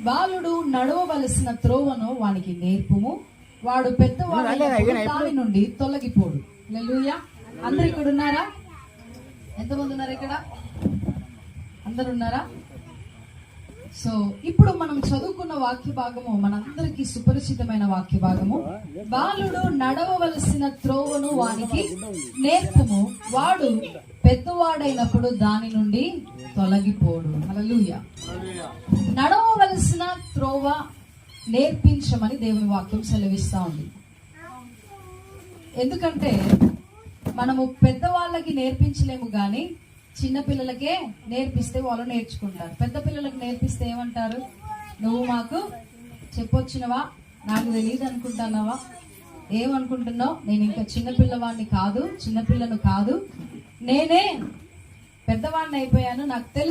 బాలుడు నడవవలసిన త్రోవను వానికి నేర్పుము, వాడు పెద్దవాడు దాని నుండి తొలగిపోడు. హల్లెలూయా. అందరు ఇక్కడ ఉన్నారా? ఎంతమంది ఉన్నారు ఇక్కడ? అందరు ఉన్నారా? సో ఇప్పుడు మనం చదువుకున్న వాక్య భాగము మనందరికీ సుపరిచితమైన వాక్య భాగము. బాలుడు నడవవలసిన త్రోవను వానికి నేర్పుము, వాడు పెద్దవాడైనప్పుడు దాని నుండి తొలగిపోడు. హల్లెలూయా. నడవవలసిన త్రోవ నేర్పించమని దేవుని వాక్యం సెలవిస్తా ఉంది. ఎందుకంటే మనము పెద్దవాళ్ళకి నేర్పించలేము కానీ చిన్న పిల్లలకే నేర్పిస్తే వాళ్ళు నేర్చుకుంటారు. పెద్ద పిల్లలకు నేర్పిస్తే ఏమంటారు? నువ్వు మాకు చెప్పొచ్చినవా, నాకు తెలియదు అనుకుంటున్నావా, ఏమనుకుంటున్నావు, నేను ఇంకా చిన్నపిల్లవాడిని కాదు, చిన్నపిల్లను కాదు, నేనే పెద్దవాడిని అయిపోయాను, నాకు తెలుసు.